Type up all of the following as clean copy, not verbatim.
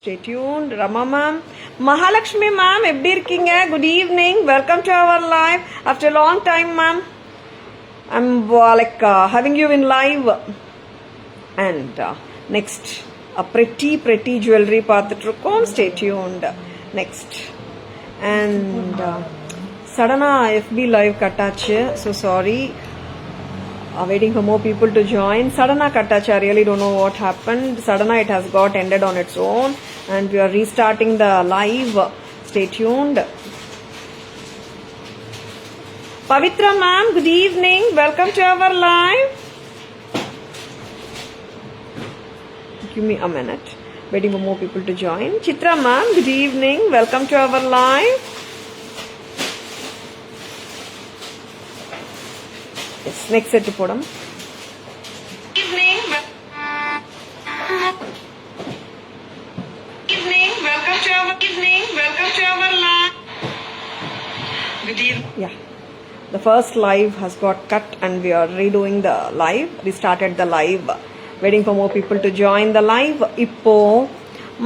Stay tuned. Rama ma'am. Mahalakshmi ma'am, எப்படி இருக்கீங்க? Good evening. Welcome to our live. After a long time ma'am. I'm having you in live. And next, a pretty jewelry பார்த்துட்டு இருக்கோம். Stay tuned. Next. And suddenly FB live கட்டாச்சு. So sorry. Waiting for more people to join. Sadhana Kattacha, I really don't know what happened. Sadhana, it has got ended on its own. And we are restarting the live. Stay tuned. Pavitra ma'am, good evening. Welcome to our live. Give me a minute. Waiting for more people to join. Chitra ma'am, good evening. Welcome to our live. Yes, next set to podam. Evening, welcome to our live. Good evening. Yeah, the first live has got cut and we are redoing the live. We started the live. Waiting for more people to join the live. Ippo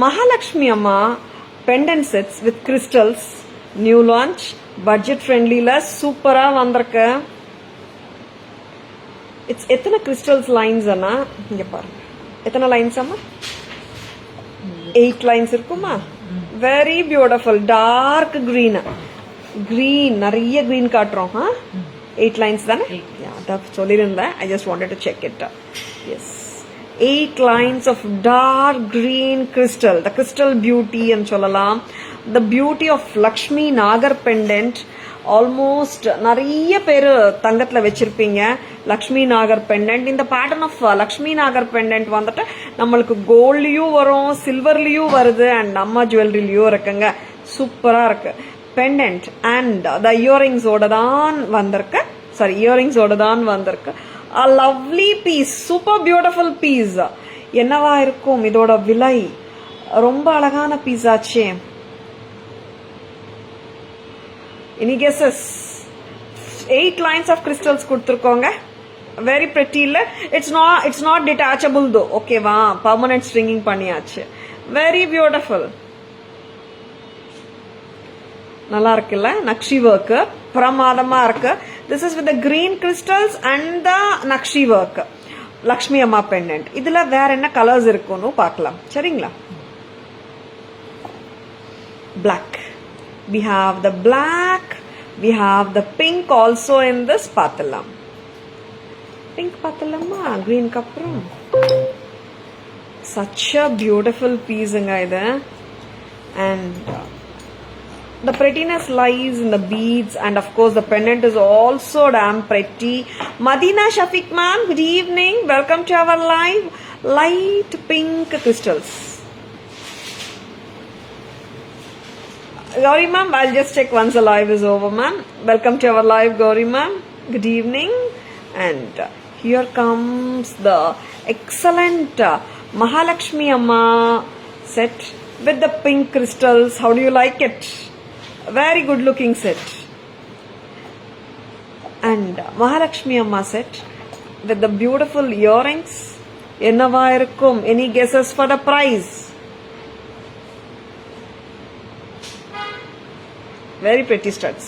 Mahalakshmi Amma pendant sets with crystals. New launch. Budget friendly la super ah vandirukku. It's எத்தனை crystals lines அண்ணா இங்க பாருங்க எத்தனை lines அம்மா 8 lines இருக்குமா very beautiful dark green நிறைய green காட்டுறோம் 8 lines தானே அத சொல்லிருந்தேன் I just wanted to check it yes 8 lines of dark green crystal the crystal beauty ன்னு சொல்லலாம் the beauty of Lakshmi Nagar pendant almost நிறைய பேர் தங்கத்துல வச்சிருப்பீங்க லக்ஷ்மி நாகர் பெண்டன்ட் இந்த pattern of Lakshmi Nagar pendant வந்துட்டு நம்மளுக்கு கோல்ட்லயும் வரும் சில்வர்லயும் வருது அண்ட் நம்ம ஜுவல்லரிலயும் இருக்குங்க சூப்பரா இருக்கு பெண்டன்ட் அண்ட் த இயரிங்ஸோட தான் வந்திருக்கு a lovely piece super beautiful piece என்னவா இருக்கும் இதோட விலை ரொம்ப அழகான பீஸ் ஆச்சே Any guesses? 8 lines of crystals கொடுத்திருக்கோங்க very pretty இல்ல it's not detachable though okay வா permanent stringing பண்ணியாச்சு very beautiful நல்லா இருக்குல்ல நக்ஷி work பிரமாதமா இருக்கு this is with the green crystals and the nakshi work Lakshmi அம்மா pendant இதுல வேற என்ன கலர்ஸ் இருக்குன்னு பார்க்கலாம் சரிங்களா black we have the black we have the pink also in this pathalam pink pathalama green kapram such a beautiful piece anga idu and the prettiness lies in the beads and of course the pendant is also damn pretty Madina Shafiq ma'am good evening welcome to our live light pink crystals Gauri ma'am, I'll just check once the live is over ma'am. Welcome to our live Gauri ma'am. Good evening. And here comes the excellent Mahalakshmi Amma set with the pink crystals. How do you like it? Very good looking set. And Mahalakshmi Amma set with the beautiful earrings. Ennava irukkum? Any guesses for the price? Very pretty studs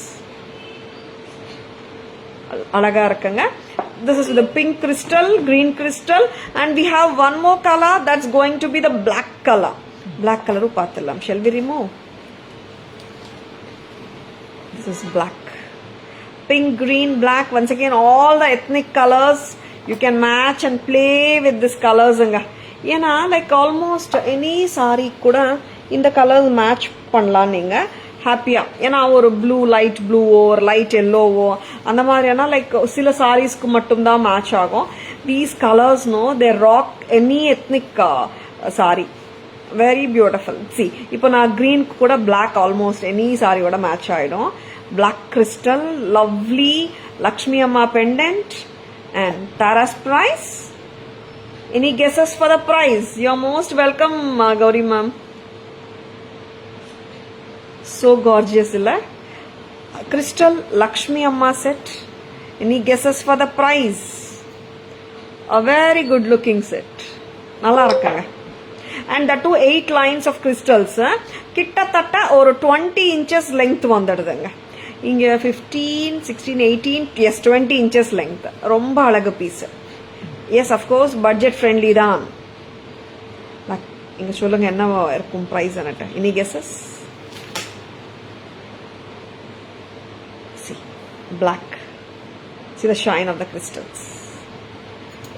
alaga irukanga this is the pink crystal green crystal and we have one more color that's going to be the black color paathalam shall we remove this is black pink green black once again all the ethnic colors you can match and play with this colors anga ஏனா like almost any saree kuda இந்த colors match பண்ணலாம் நீங்க ஹாப்பியா ஏன்னா ஒரு blue light ப்ளூவோ ஒரு light எல்லோவோ அந்த மாதிரியான லைக் சில சாரீஸ்க்கு மட்டும்தான் மேட்ச் ஆகும் these colours no they rock any ethnic sari very beautiful see இப்போ நான் கிரீனுக்கு கூட பிளாக் ஆல்மோஸ்ட் எனி சாரியோட மேட்ச் ஆயிடும் black crystal lovely Lakshmi Amma pendant and தாராஸ் price any guesses for the price you are most welcome Gowri ma'am So gorgeous illa crystal Lakshmi Amma set any guesses for the price a very good looking set nalla irukanga and that too 8 lines of crystals. கிட்டத்தட்ட ஒரு 20 inches length வந்துடுதுங்க. இங்க 15, 16, 18, yes 20 inches length. ரொம்ப அழகு piece. Yes, of course, budget friendly தான். இங்க சொல்லுங்க என்ன இருக்கும் பிரைஸ் என்னட்ட. Any guesses? See, black. See the shine of the crystals.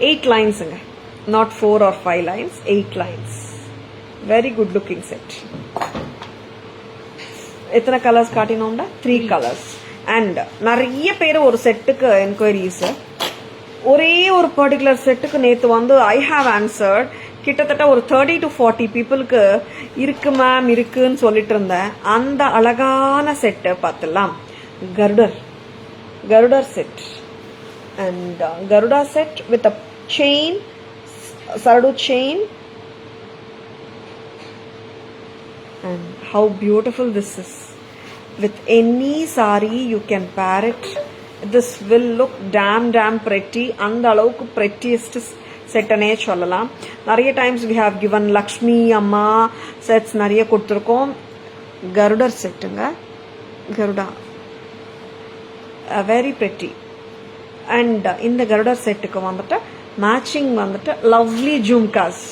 8 lines, not 4 or 5 lines, 8 lines. Very good looking set. எத்தனை கலர்ஸ் காட்டினோம்டா? 3 கலர்ஸ். அண்ட் நிறைய பேர் ஒரு செட்டுக்கு என்கொயரிஸ், ஒரே ஒரு பர்டிகுலர் செட்டுக்கு நேற்று வந்து ஐ ஹாவ் ஆன்சர்ட். கிட்டத்தட்ட ஒரு 30 to 40 பீப்புளுக்கு இருக்கு மேம் இருக்குன்னு சொல்லிட்டு இருந்தேன். அந்த அழகான செட்டு பார்த்துலாம். Garudar set and Garuda set with a chain, saradu chain, and how beautiful this is. With any saree you can pair it. This will look damn pretty. அந்த அளவுக்கு prettiest set னே சொல்லலாம். நிறைய times we have given Lakshmi அம்மா sets நிறைய கொடுத்துருக்கோம். Garudar செட்டுங்க, Garuda very pretty. And இந்த கருடர் செட்டுக்கு வந்துட்டு மேட்சிங் வந்துட்டு லவ்லி ஜும்காஸ்,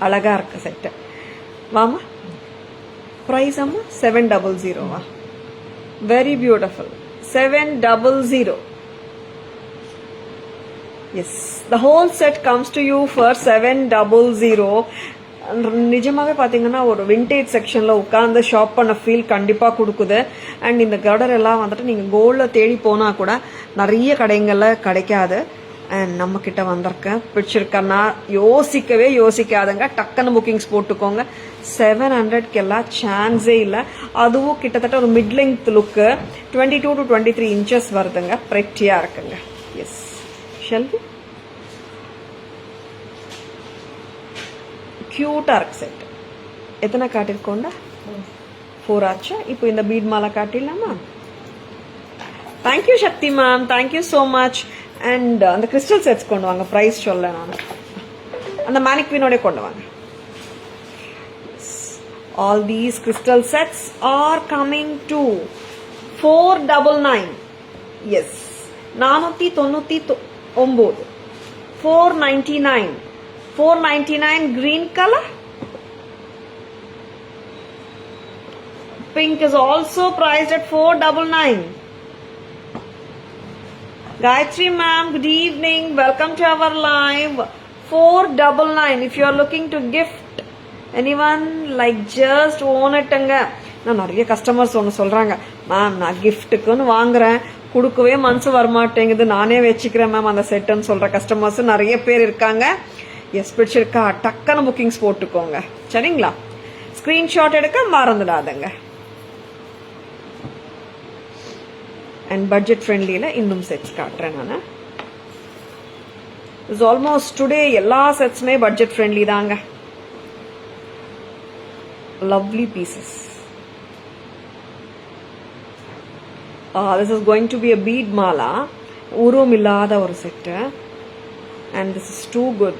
அழகா இருக்கு செட்டு. வாமா, ப்ரைஸ் அம்மா 700. Very beautiful. 700. Yes, the whole set comes to you for 700. நிஜமாவே பார்த்தீங்கன்னா ஒரு விண்டேஜ் செக்ஷனில் உட்காந்து ஷாப் பண்ண ஃபீல் கண்டிப்பாக கொடுக்குது. அண்ட் இந்த கர்டர் எல்லாம் வந்துட்டு நீங்கள் கோல்டில் தேடி போனால் கூட நிறைய கடைகளில் கிடைக்காது. அண்ட் நம்மக்கிட்ட வந்திருக்கேன், பிடிச்சிருக்கேன்னா யோசிக்காதுங்க, டக்குன்னு புக்கிங்ஸ் போட்டுக்கோங்க. 700க்கெல்லாம் சான்ஸே இல்லை. அதுவும் கிட்டத்தட்ட ஒரு mid length look, 22 to 23 inches வருதுங்க. ப்ரெட்டியாக இருக்குங்க. எஸ், ஷெல்வி கியூட்டா இருக்கு செட். எத்தனை காட்டிருக்கோண்டா? 4 ஆச்சு. இப்போ இந்த பீட் மாலை காட்டிடலாமா? Thank you Shakti ma'am, thank you so much. And அந்த கிறிஸ்டல் செட்ஸ் கொண்டு வாங்க, ப்ரைஸ் சொல்ல நான். அந்த மேனிக்வினோட கொண்டு வாங்க. All these crystal sets are coming to 499. Yes, 499. 499. 499 green color. Pink is also priced at 499. Gayatri ma'am, good evening. Welcome to our live. 499. If you are looking to gift anyone, like just own it. நான் நிறைய customers ஒன்று சொல்றாங்க, ma'am நான் கிஃப்ட்டுக்குன்னு வாங்குறேன், கொடுக்கவே மனசு வரமாட்டேங்குது, நானே வச்சுக்கிறேன் மேம் அந்த செட்டுன்னு சொல்ற கஸ்டமர்ஸ் நிறைய பேர் இருக்காங்க. எஸ், பிடிச்சிருக்கா டக்குன்னு புக்கிங்ஸ் போட்டுக்கோங்க, சரிங்களா? ஸ்கிரீன்ஷாட் எடுக்க மறந்துடாதுங்க. அண்ட் பட்ஜெட் ஃப்ரெண்ட்லியில் இன்னும் செட்ஸ் காட்டுறேன் நான். இஸ் ஆல்மோஸ்ட் டுடே எல்லா செட்ஸுமே பட்ஜெட் ஃப்ரெண்ட்லி தாங்க. Lovely pieces. This is going to be a bead mala, உருவம் இல்லாத ஒரு set. And this is too good.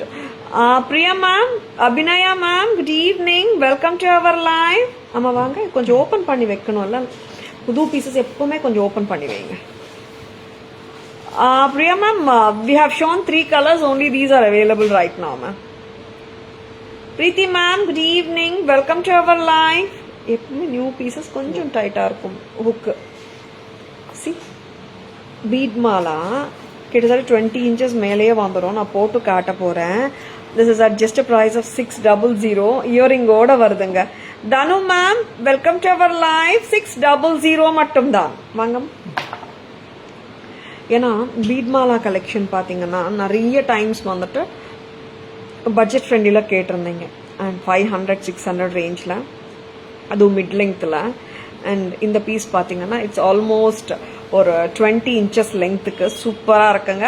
Priya ma'am, Abhinaya ma'am, good evening. Welcome to our live. அம்மா வாங்க, கொஞ்சம் ஓப்பன் பண்ணி வைக்கணும்ல, புது பீசஸ் எப்பவுமே கொஞ்சம் ஓப்பன் பண்ணி வைங்க. Priya ma'am, we have shown 3 colors, only these are available right now ma'am. Preeti ma'am, good evening. Welcome to our live. எப்பவுமே நியூ பீசஸ் கொஞ்சம் டைட்டா இருக்கும் ஹுக். See, bead மாலா கிட்டத்தட்ட 20 inches மேலேயே வந்துடும். நான் போட்டு காட்ட போறேன். This is at just price of 600. இயரிங்கோட வருதுங்க. Tanu ma'am, welcome to our live. 600 மட்டும் தான். வாங்க. ஏன்னா பீட் மாலா கலெக்ஷன் பார்த்தீங்கன்னா நிறைய டைம்ஸ் வந்துட்டு பட்ஜெட் ஃப்ரெண்ட்லியில் கேட்டிருந்தீங்க. அண்ட் 500, 600 ரேஞ்சில், அதுவும் மிட் லெங்த்தில். அண்ட் இந்த பீஸ் பார்த்தீங்கன்னா இட்ஸ் ஆல்மோஸ்ட் ஒரு 20 inches லெங்க்த்துக்கு சூப்பராக இருக்குங்க.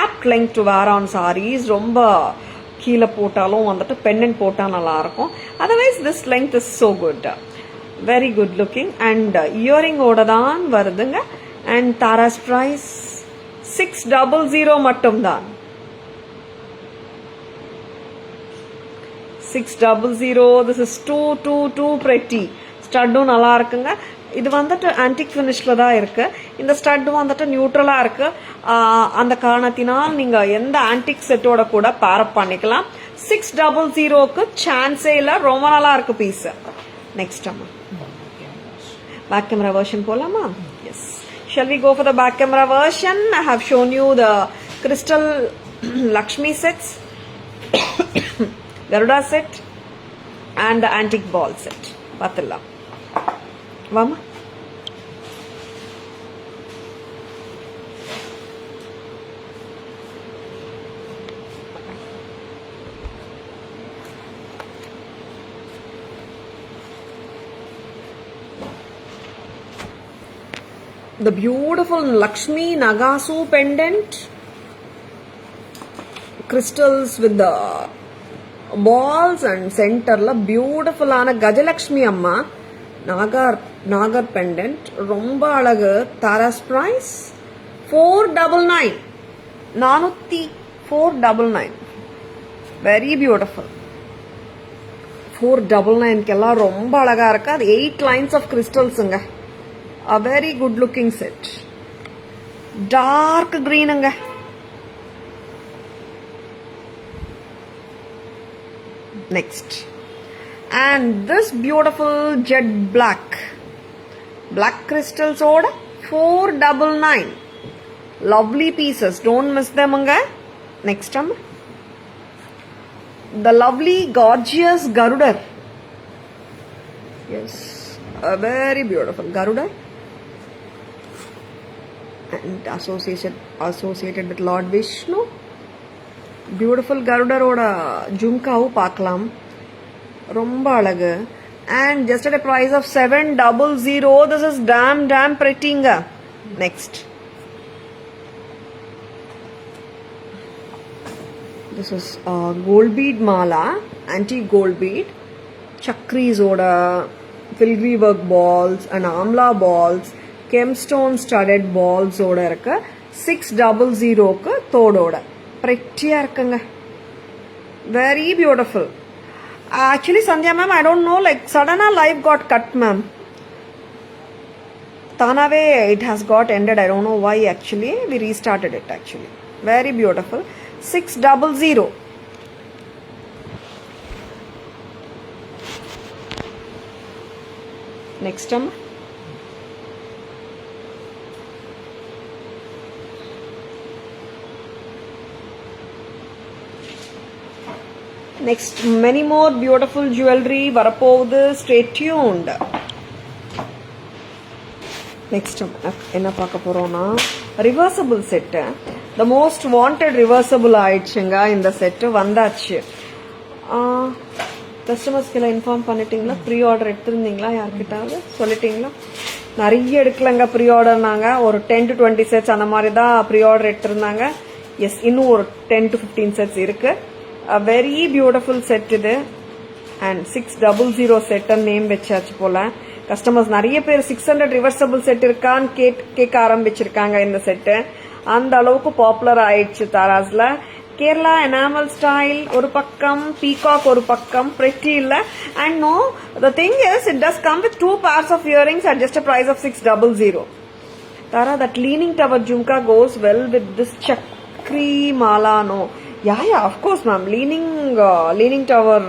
Apt length to wear on saris. ரொம்ப கீழே போட்டாலும் வந்துட்டு பெண்ணன் போட்டால் நல்லாயிருக்கும். Otherwise this length is so good, very good looking. And இயரிங்கோட தான் வருதுங்க. அண்ட் தாராஸ் ப்ரைஸ் 600 மட்டும்தான். 600. This is too pretty. ஸ்டட்டும் நல்லா இருக்குங்க. இது வந்துட்டு ஆன்டிக் ஃபினிஷ்ல தான் இருக்கு. இந்த ஸ்டட் வந்துட்டு நியூட்ரலா இருக்கு. அந்த காரணத்தினால் நீங்க எந்த ஆன்டிக் செட்டோட கூட பேரப் பண்ணிக்கலாம். 600க்கு சான்ஸே இல்ல. ரொம்ப நல்லா இருக்கு பீஸ். நெக்ஸ்ட் அம்மா பேக் கேமரா வெர்ஷன் போலாமா? S. Shall we go for the back camera version? I have shown you the crystal Lakshmi sets, Garuda set and the antique ball set. Patilla. Vama. The beautiful Lakshmi Nagasu pendant, crystals with the balls and center la beautiful ana Gajalakshmi amma Nagar pendant romba alagu. Tara's price 499. 499. Very beautiful. 499 kella romba alaga irukka. 8 lines of crystals nga. A very good looking set. Dark green anga. Next. And this beautiful jet black. Black crystals oda 499. Lovely pieces. Don't miss them anga. Next time. The lovely gorgeous Garuda. Yes. A very beautiful Garuda. And associated with Lord Vishnu. Beautiful Garuda oda jumkavu paakalam. Romba alagu. And just at a price of 700. This is damn pretty. Next. This is gold bead mala, antique gold bead. Chakris oda filigree work balls and amla balls. Gemstone studded balls oda irukku. 600க்கு தோடோட pretty-ஆ இருக்குங்க. Very beautiful. Actually Sandhya ma'am, I don't know, like suddenly live got cut ma'am. Tanave it has got ended. I don't know why actually. We restarted it actually. Very beautiful. 600. Next time. Next, many more beautiful jewelry வரப்போகுது. Stay tuned. Next என்ன பார்க்க போறோம்னா reversible set. The most wanted reversible ஆயிடுச்சுங்க. இந்த set வந்தாச்சு. கஸ்டமர்ஸ்க்கு inform பண்ணிட்டீங்களா? Pre order எடுத்திருந்தீங்களா? யார்கிட்டாவது சொல்லிட்டீங்களா? நிறைய எடுக்கலங்க ப்ரீ ஆர்டர்னாங்க. ஒரு 10 to 20 செட்ஸ் அந்த மாதிரி தான் ப்ரீ ஆர்டர் எடுத்திருந்தாங்க. எஸ், இன்னும் ஒரு 10 to 15 செட்ஸ் இருக்கு. A very beautiful set இது. And 600 set நேம் வச்சாச்சு போல. கஸ்டமர்ஸ் நிறைய பேர் 600 ரிவர்சபிள் செட் இருக்கான்னு கேட்க ஆரம்பிச்சிருக்காங்க. இந்த செட்டு அந்த அளவுக்கு பாப்புலர் ஆயிடுச்சு தாராஸ்ல. கேரளா எனாமல் ஸ்டைல் ஒரு பக்கம், பீகாக் ஒரு பக்கம், pretty இல்ல. And no, the thing is it does come with 2 pairs of earrings at just a price of 600. Tara, that leaning tower jhumka goes well with this chakri mala. No, yeah, of course ma'am. Leaning tower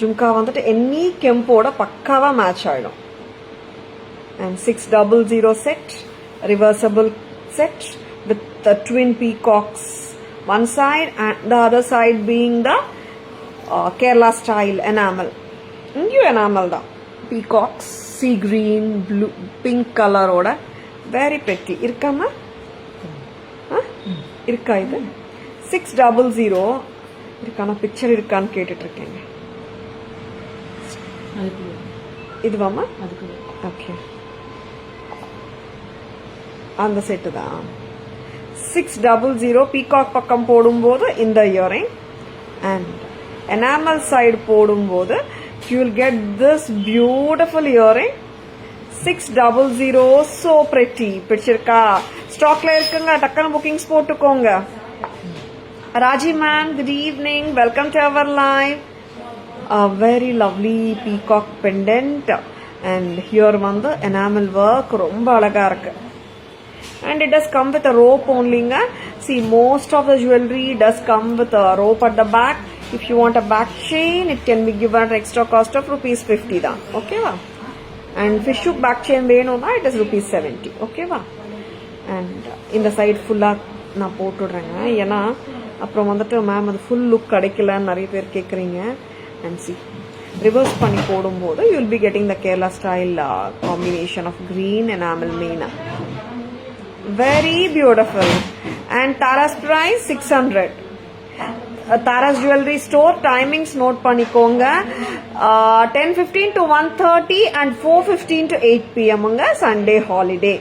jhumka வந்துட்டு any kempoda பக்காவா match ஆயிடும். And 600 set, reversible set with the twin peacocks one side and the other side being the Kerala style enamel. Ingu enamel da peacocks, sea green, blue, pink color oda very pretty. Irkama? Irka idu 600. Irkana picture irkan ketittirukenga. Idu vama? Okay. அந்த set தான் 600. Peacock பக்கம் போடும்போது இந்த earring and enamel side போடும்போது you will get this beautiful earring. 600. so pretty. பிடிச்சிருக்கா? ஸ்டாக்ல இருக்குங்க. டக்குன்னு புக்கிங்ஸ் போட்டுக்கோங்க. Raji ma'am, good evening. Welcome to our live. a very lovely peacock pendant, and here வந்து enamel work ரொம்ப அழகா இருக்கு. And it does come with a rope only. See, most of the jewelry does come with a rope at the back. If you want a back chain, it can be given at extra cost of rupees 50 தான். Okay va? And fish hook back chain வேணும்னா it is rupees 70. Okay va? And இந்த side full-ஆ நான் போட்டுடுறேங்க. ஏன்னா அப்புறம் வந்துட்டு ma'am அது full look கிடைக்கலன்னு நிறைய பேர் கேட்குறீங்க. And see, reverse பண்ணி போடும்போது you will be getting the Kerala style combination of green enamel main. Very beautiful. And Tara's price 600. Tara's jewelry store timings note பண்ணிக்கோங்க. 10:15 to 1:30 and 4:15 to 8 p.m. Sunday holiday.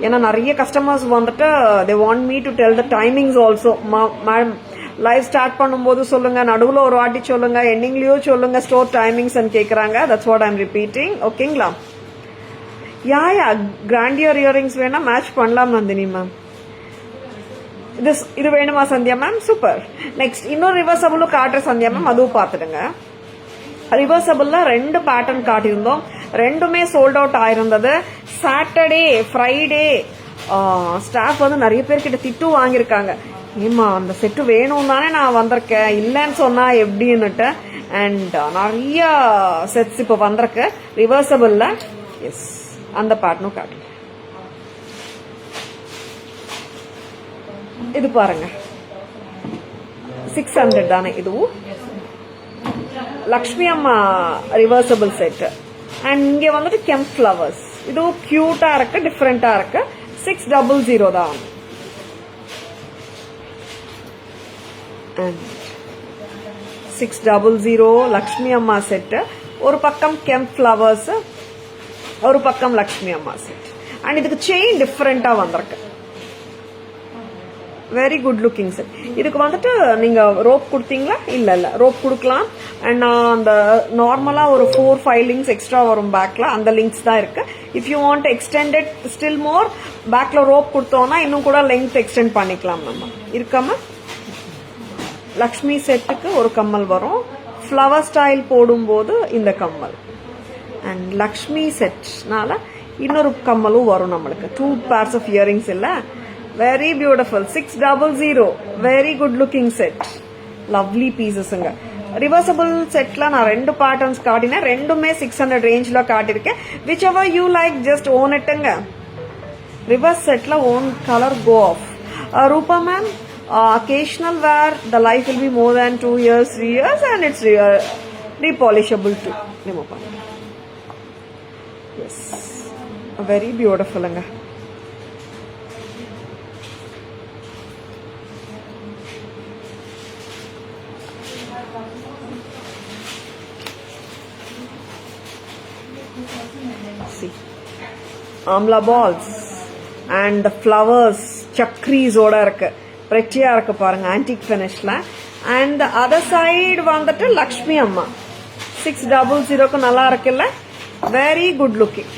ஏன்னா நிறைய customers வந்துட்டு they want me to tell the timings also. Madam live start பண்ணும்போது சொல்லுங்க, நடுவில் ஒரு வாட்டி சொல்லுங்க, எண்டிங்லயும் சொல்லுங்க ஸ்டோர் டைமிங்ஸ் கேட்குறாங்க. That's what I'm repeating. ஓகேங்களா? யா கிராண்டியர் இயரிங்ஸ் வேணா மேட்ச் பண்ணலாம் நந்தினி மேம். இது வேணுமா சந்தியா மேம்? சூப்பர். நெக்ஸ்ட் இன்னொரு ரிவர்சபிளும் காட்டுற சந்தியா மேம், அதுவும் பார்த்துடுங்க. ரிவர்சபிள்ல 2 பேட்டர்ன் காட்டியிருந்தோம், ரெண்டுமே சோல்ட் அவுட் ஆயிருந்தது. சாட்டர்டே ஃப்ரைடே ஸ்டாஃப் வந்து நிறைய பேர்கிட்ட திட்டு வாங்கியிருக்காங்க. ஏமா அந்த செட்டு வேணும் தானே நான் வந்திருக்கேன், இல்லைன்னு சொன்னா எப்படின்னுட்டு. அண்ட் நிறைய செட்ஸ் இப்போ வந்திருக்கு ரிவர்சபிள்ல. எஸ், அந்த பேட்டர்னும் காட்டுங்க. இது பாருங்க 600 தானே இதுவும். லக்ஷ்மி அம்மா ரிவர்சபிள் செட். அண்ட் இங்க வந்துட்டு கெம்ப் ஃபிளவர்ஸ். இதுவும் கியூட்டா இருக்கு, டிஃப்ரெண்டா இருக்கு. 600 தான். அண்ட் 600 லக்ஷ்மி அம்மா செட். ஒரு பக்கம் கெம்ப் ஃபிளவர்ஸ், ஒரு பக்கம் லக்ஷ்மி அம்மா செட். அண்ட் இதுக்கு செயின் டிஃப்ரெண்டா வந்திருக்கு. Very good looking set. இதுக்கு வந்துட்டு நீங்க ரோப் கொடுத்தீங்களா? இல்ல ரோப் கொடுக்கலாம். அண்ட் நான் அந்த நார்மலா ஒரு 4-5 லிங்க்ஸ் எக்ஸ்ட்ரா வரும் பேக்ல, அந்த லிங்க்ஸ் தான் இருக்கு. If you want extended still மோர், பேக்ல ரோப் கொடுத்தோம்னா இன்னும் கூட லெங்த் எக்ஸ்டெண்ட் பண்ணிக்கலாம். நம்ம இருக்காம லக்ஷ்மி செட்டுக்கு ஒரு கம்மல் வரும், ஃப்ளவர் ஸ்டைல் போடும்போது இந்த கம்மல். அண்ட் லக்ஷ்மி செட்னால இன்னொரு கம்மலும் வரும் நம்மளுக்கு. 2 pairs of earrings இல்ல. Very beautiful. 600. Very good looking set. Lovely பீசஸ்ங்க. ரிவர்சபிள் செட்ல நான் 2 பேட்டர்ன்ஸ் காட்டினேன், ரெண்டுமே 600 ரேஞ்ச்ல காட்டிருக்கேன். Whichever you like just own இட்டுங்க. ரிவர்ஸ் செட்ல own colour go off. Rupa ma'am, occasional wear the life will be more than 2 years 3 years and it's repolishable too. remove pannu. Yes, very beautiful anga. See, amla balls and the flowers chakris oda irukku. prettiயா இருக்கு பாருங்க, antique ஃபினிஷ்ல. And other side வந்துட்டு லக்ஷ்மி அம்மா 600க்கு நல்லா இருக்குல்ல. Very good looking,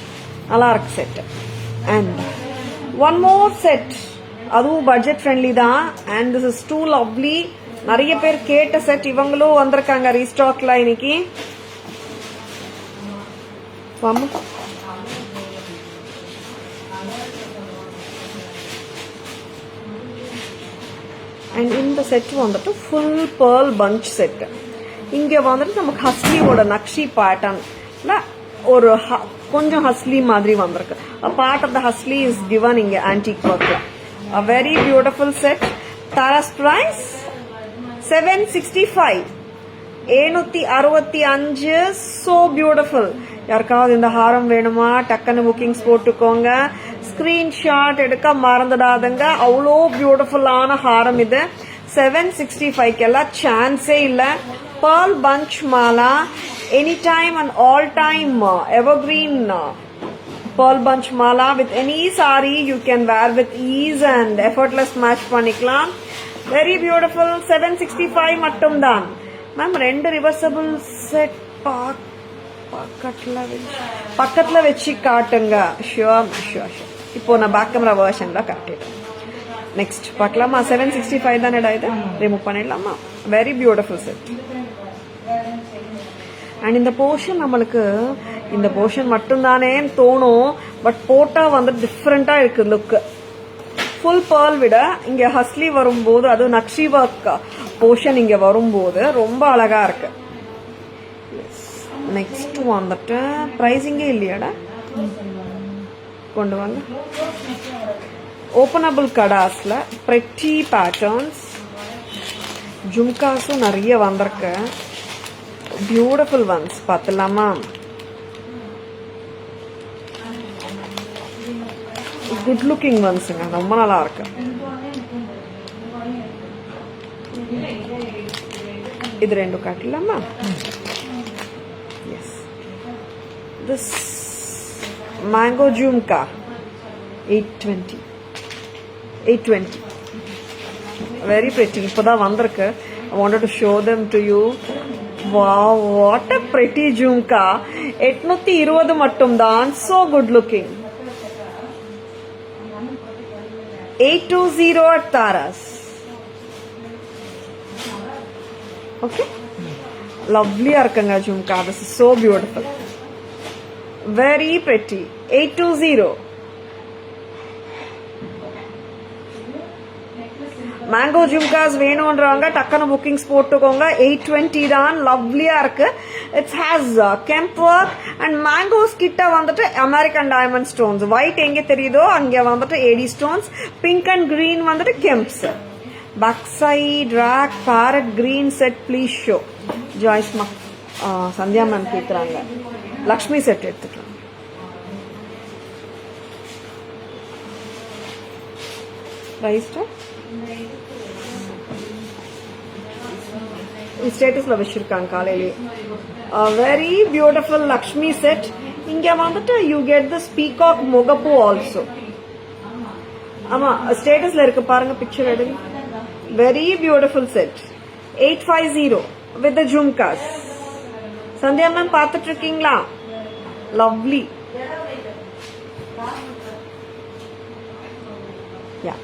நல்லா இருக்கு set. And one more set, அதுவும் budget friendly தான். And this is too lovely. நிறைய பேர் கேட்ட செட், இவங்களும் வந்திருக்காங்க ரீஸ்டாக்ல இன்னைக்கு. அண்ட் இந்த செட் வந்துட்டு ஃபுல் பேர்ல் பஞ்ச் செட். இங்கே வந்துட்டு நமக்கு ஹஸ்லியோட நக்ஷி பேட்டர்ன்ல ஒரு கொஞ்சம் ஹஸ்லி மாதிரி வந்திருக்கு. Part of the hasli is given இங்கே ஆன்டிக் ஒர்க்ல. A very beautiful set. Tara's price 765. 765. So beautiful. யாருக்காவது இந்த ஹாரம் வேணுமா டக்குன்னு புக்கிங்ஸ் போட்டுக்கோங்க. ஸ்கிரீன்ஷாட் எடுக்க மறந்துடாதுங்க. அவ்வளோ பியூட்டிஃபுல்லான ஹாரம் இது. 765 எல்லாம் சான்ஸே இல்ல. pearl bunch mala, anytime and all time evergreen pearl bunch mala with any saree you can wear with ease and effortless match பண்ணிக்கலாம். Very beautiful. 765 மட்டும் தான். மேம் 2 ரிவர்சபிள் செட் பக்கத்துல வச்சு காட்டுங்க. ஷியோர். இப்போ நான் பேக் கேமரா வெர்ஷன்ல காட்டிட்டேன். நெக்ஸ்ட் பார்க்கலாமா? 765 தானேடா இது. ரிமூவ் பண்ணிடலாமா? Very beautiful set. அண்ட் இந்த போர்ஷன் நம்மளுக்கு இந்த போர்ஷன் மட்டும்தானேன்னு தோணும், பட் போட்டா வந்து டிஃப்ரெண்டா இருக்கு லுக். ஃபுல் பேர்ல் விட இங்க ஹஸ்லி வரும்போது, அது நக்ஷி ஒர்க் போர்ஷன் இங்க வரும்போது ரொம்ப அழகா இருக்கு. நெக்ஸ்ட் வந்துட்டு பிரைசிங்கே இல்லையாடா, கொண்டு வாங்க. ஓப்பனபிள் கடாஸ்ல பிரெட்டி பேட்டர்ன்ஸ், ஜும்காஸும் நிறைய வந்திருக்கு. பியூட்டிஃபுல் ஒன்ஸ் பார்த்துலாமா? குட் லுக்கிங் ஒன்ஸுங்க, ரொம்ப நல்லா இருக்கு. இது ரெண்டும் காட்டலாமா? Yes, this mango jhumka 820 very pretty. இப்போதான் வந்திருக்கு. I wanted to show them to you. Wow, what a pretty jhumka. 820 மட்டும் தான். So good looking. 820 at Taras. Okay, lovely இருக்குங்க jhumka. This is so beautiful, very pretty. 820 mango jhumkas வேணும்ன்றவங்க டக்குனு bookings போட்டுக்கோங்க. 820 தான், லவ்லியா இருக்கு. It's has kemp work and mangoes கிட்ட வந்துட்டு அமெரிக்கன் டைமண்ட் ஸ்டோன்ஸ். ஒயிட் எங்க தெரியுதோ அங்க வந்துட்டு AD stones, pink and green வந்துட்டு kemps. Back side rock parrot green set please show. Joyce Sandhya ma'am கேட்குறாங்க, லக்ஷ்மி செட் எடுத்துக்கலாம். ரைஸ்டா ஸ்டேட்டஸ்ல வச்சிருக்காங்க காலையிலே. Very beautiful Lakshmi set. இங்க வந்துட்டு யூ கெட் திஸ் பீகாக் முகப்பு ஆல்சோ. ஆமா, ஸ்டேட்டஸ்ல இருக்கு பாருங்க, பிக்சர் எடுங்க. Very beautiful set 850 with jhumkas. Sandhya ma'am பார்த்துட்டு இருக்கீங்களா? லவ்லி.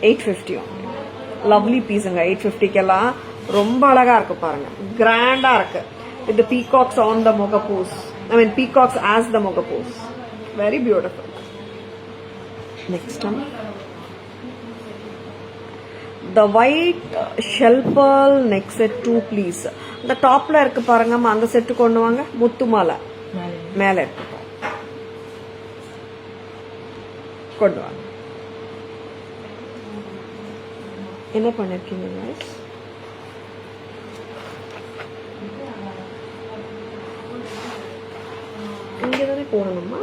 850 லவ்லி பீஸுங்க. 850 ரொம்ப அழகா இருக்கு பாருங்க, கிராண்டா இருக்கு. With peacocks on the mugappus, I mean peacocks as the mugappus. Very beautiful. Next the white shell pearl neck set 2 please. இந்த டாப்ல இருக்கு பாருங்க, அந்த செட்டு கொண்டு வாங்க. முத்து மாலை மேல இருக்கு, கொண்டு வாங்க. என்ன பண்ணிருக்கீங்க guys? இங்கதானே போடணுமா?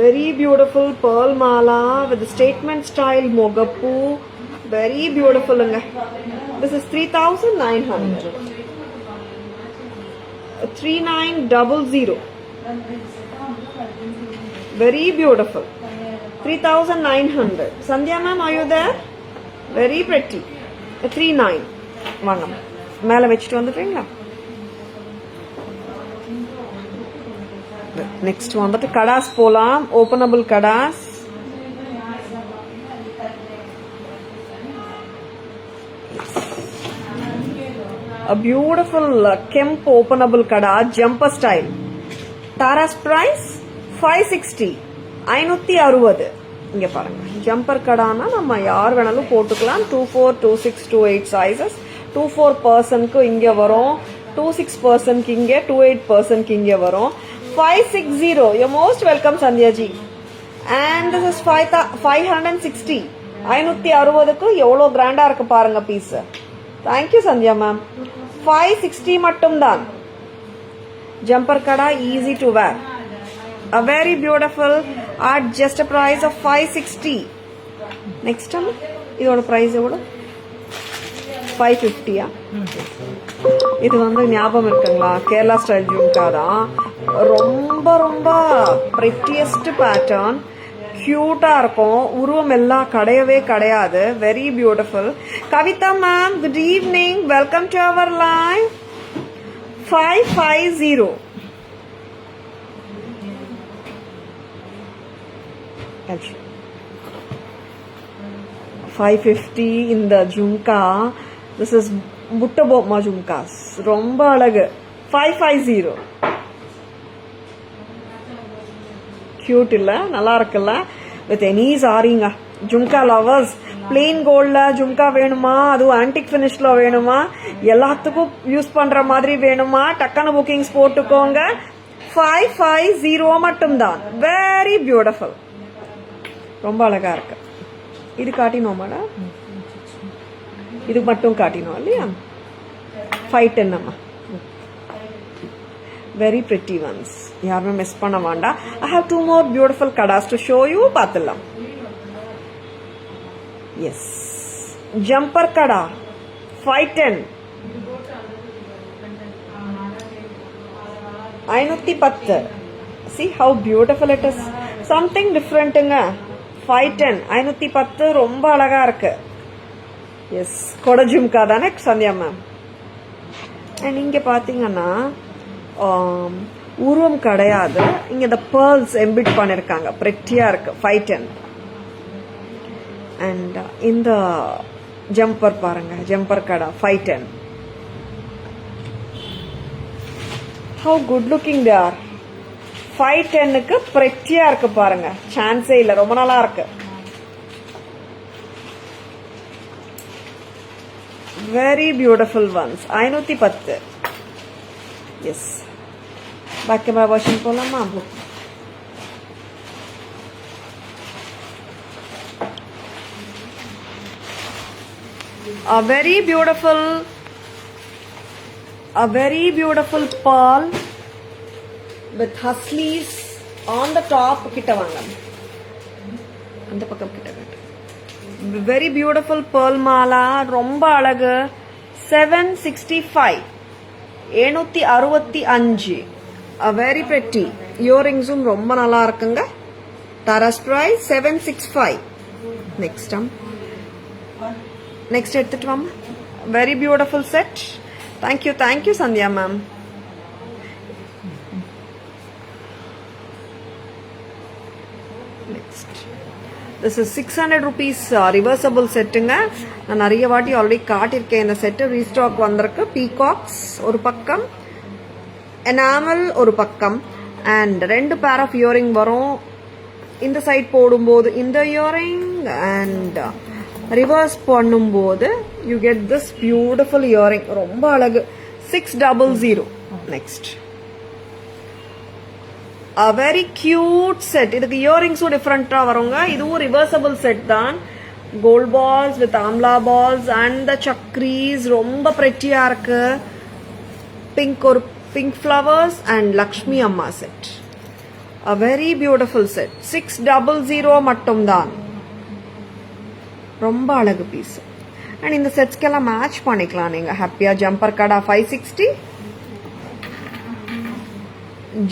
Very beautiful pearl mala with statement style mugappu. வெரி பியூட்டிஃபுல்லுங்க. This is 3900. 3900. Very beautiful. 3900. Sandhya ma'am, are you there? Very pretty. 39. வாங்க மேல வச்சுட்டு வந்துட்டீங்களா? நெக்ஸ்ட் வந்துட்டு கடாஸ் போலாம். Openable கடாஸ். A beautiful Kemp openable kada jumper style. Tara's price 560. 560. இங்க பாருங்க, ஜம்பர் கடானா நம்ம யார் வேணாலும் போட்டுக்கலாம். 24, 26, 28 சைசஸ். 24 பர்சன்ட்க்கு இங்க வரும், 26 பர்சன்ட்க்கு இங்க, 28 பர்சன்ட்க்கு இங்க வரும். 560. You're most welcome சந்தியாஜி. And this is 560. 560க்கு எவ்வளவு கிராண்டா இருக்கு பாருங்க பீஸ். Thank you Sandhya ma'am. 560 மட்டும் தான். Jumper kara, easy to wear. A very beautiful at just a price of 560. Next time, இதோட price எவ்வளவு? 550. இது வந்து ஞாபகம் இருக்குங்களா? கேரளா ஸ்டைல் ஜும்கா தான். ரொம்ப ரொம்ப prettiest pattern. கியூட்டா இருக்கும். உருவம் எல்லாம் கிடையவே கிடையாது. Very beautiful. Kavitha ma'am, good evening. Welcome to our live. 550. Actually 550 in the jhumka. This is Butta Bomma jhumkas. ரொம்ப அழகு. 550. Cute இல்ல, நல்லா இருக்குல்ல? With any சாரிங்க. ஜும்கா லவர்ஸ், பிளெயின் கோல்ட்ல ஜும்கா வேணுமா, அதுவும் ஆன்டிக் ஃபினிஷ்ல வேணுமா, எல்லாத்துக்கும் யூஸ் பண்ற மாதிரி வேணுமா, டக்கான புக்கிங்ஸ் போட்டுக்கோங்க. 550 மட்டும்தான். வெரி பியூட்டிஃபுல், ரொம்ப அழகா இருக்கு. இது காட்டினோம் மேடம், இது மட்டும் காட்டினோம் இல்லையா? 510 அம்மா. Very pretty ones. யாருமே மிஸ் பண்ண வேண்டாம். I have 2 more beautiful kadas to show you. பார்த்துலாம். Yes. Jumper kada 510. 510. See how beautiful it is. Something different ங்க. 510. 510 ரொம்ப அழகா இருக்கு. Yes. கொட ஜும்கா தானே சந்தியா மேம். அண்ட் இங்க பாத்தீங்கன்னா உருவம் கிடையாது, இங்க இந்த pearls எம்பிட் பண்ணிருக்காங்க. பிரெட்டியா இருக்கு. 510. அண்ட் இந்த ஜம்பர் பாருங்க, jumper kara 510. How good looking they are. 510க்கு பிரெட்டியா இருக்கு பாருங்க, சான்ஸே இல்ல, ரொம்ப நல்லா இருக்கு. Very beautiful ones. 510. Yes. Back camera version போலாமா? A very beautiful pearl with huslies on the top. கிட்ட வாங்க, அந்த பக்கம் கிட்ட. Very beautiful pearl மாலா, ரொம்ப அழகு. 765. 765. A very pretty. Earringsum ரொம்ப நல்லா இருக்குங்க. Taras price 765. Next எடுத்துட்டு வாமா. Very beautiful set. Thank you Sandhya ma'am. Next. This is 600 rupees reversible செட்டுங்க. நான் நிறைய வாட்டி ஆல்ரெடி காட்டியிருக்கேன். இந்த செட்டு ரீஸ்டாக் வந்திருக்கு. பீகாக்ஸ் ஒரு பக்கம், எனாமல் ஒரு பக்கம், அண்ட் 2 பேர் ஆஃப் இயரிங் வரும். இந்த சைட் போடும்போது இந்த இயரிங், அண்ட் ரிவர்ஸ் பண்ணும்போது you get this beautiful earring. ரொம்ப அழகு. 600. Next a very cute set. இதுக்கு இயரிங்ஸும் டிஃப்ரெண்டா வருங்க. இதுவும் ரிவர்சபிள் செட் தான். Gold balls with amla balls and the chakris ரொம்ப பிரெட்டியா இருக்கு. ஒரு பிங்க் ஃப்ளவர்ஸ் அண்ட் லக்ஷ்மி அம்மா set. a very beautiful set. 600 மட்டும்தான். ரொம்ப அழகு பீஸ். அண்ட் இந்த செட்ஸ்க்கெல்லாம் மேட்ச் பண்ணிக்கலாம் நீங்க ஹாப்பியா. ஜம்பர் கடா 560,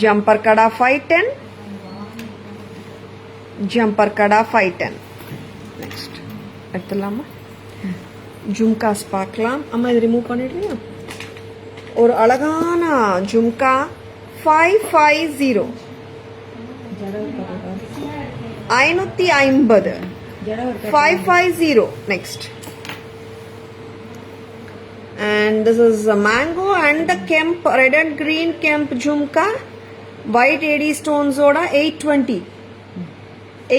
ஜம்பர் கடா 510, ஜம்பர் கடா 510. நெக்ஸ்ட் எடுத்துலாமா? ஜும்காஸ் பார்க்கலாம். அம்மா இது ரிமூவ் பண்ணிடுறியா? ஒரு அழகான jhumka 550. 550. 550. Next. And this is a mango and the kemp, red and green kemp jhumka, white AD stones oda 820.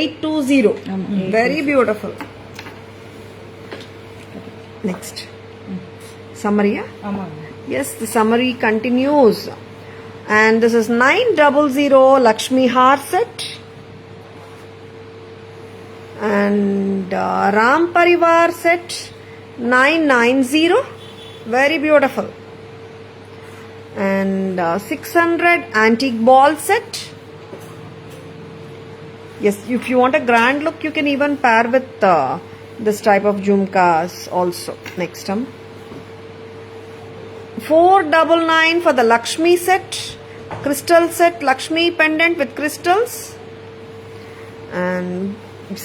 820. Very beautiful. Next. Summary. Yes, the summary continues. And this is 900 Lakshmi Har set. And Ram Parivar set 990. Very beautiful. And 600 antique ball set. Yes, if you want a grand look, you can even pair with this type of jhumkas also. Next 499 for the Lakshmi set. Crystal set, Lakshmi pendant with crystals. And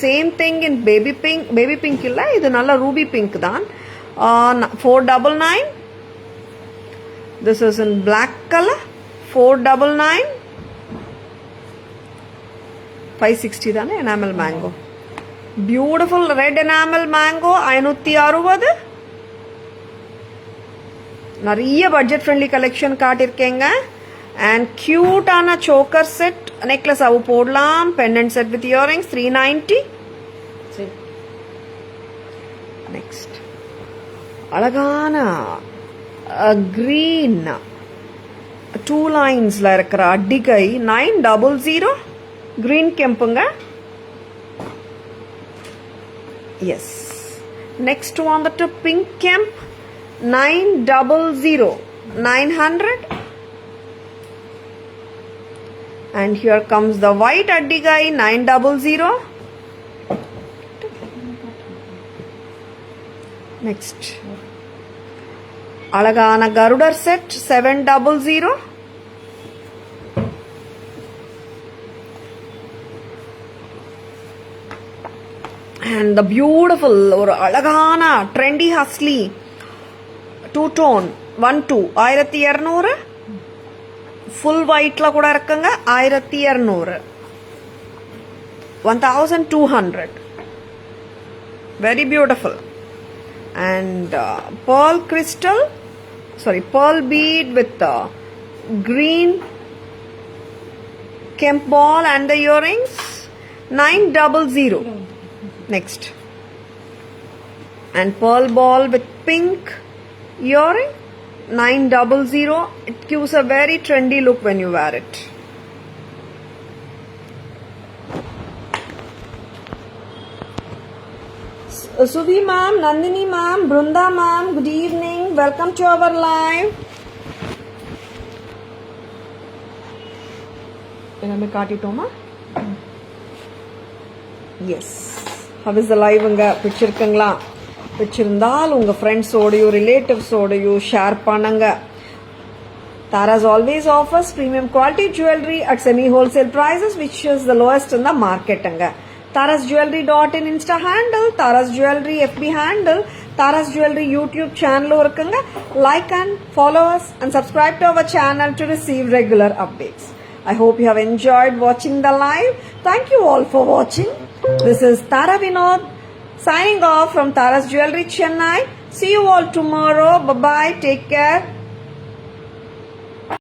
same thing in baby pink. Baby pink illa, idu nalla ruby pink dhaan. 499. This is in black color. 499. 560 dhaan enamel mango. Beautiful red enamel mango 560. நிறைய budget friendly collection காட்டியிருக்கேங்க. And க்யூட்டான choker set, necklace அவு போடலாம். Pendant set with earrings 390. Next அழகான green 2 லைன்ஸ்ல இருக்கிற அடிகை 900. Green கெம்புங்க. S. Next வந்துட்டு pink கெம்ப் 900, 900. And here comes the white addigai 900. Next alagana garudar set 700. And the beautiful or alagana trendy hustly 2-tone 1-2 1200. Full ஒயிட்ல கூட இருக்குங்க. 1200, 1200. Very beautiful. And pearl bead with green kemp ball and the earrings 900. Next, and pearl ball with pink earring 900. It gives a very trendy look when you wear it. Suvi ma'am, Nandini ma'am, Brunda ma'am, good evening. Welcome to our live. எல்லாமே காட்டிட்டோமா? S. How is the live? உங்க பிடிச்சிருக்குங்களா? பிடிச்சிருந்தால் உங்கள் ஃப்ரெண்ட்ஸோடையும் ரிலேட்டிவ்ஸோடையும் share பண்ணுங்க. Tara's always offers premium quality jewelry at semi-wholesale prices, which is the lowest in the market. tarasjewelry.in Insta handle, Tara's Jewelry FB handle, Tara's Jewelry YouTube channel இருக்குங்க. Like and follow us and subscribe to our channel to receive regular updates. I hope you have enjoyed watching the live. Thank you all for watching. This is Tara Vinod signing off from Tara's Jewelry Chennai. See you all tomorrow. Bye-bye. Take care.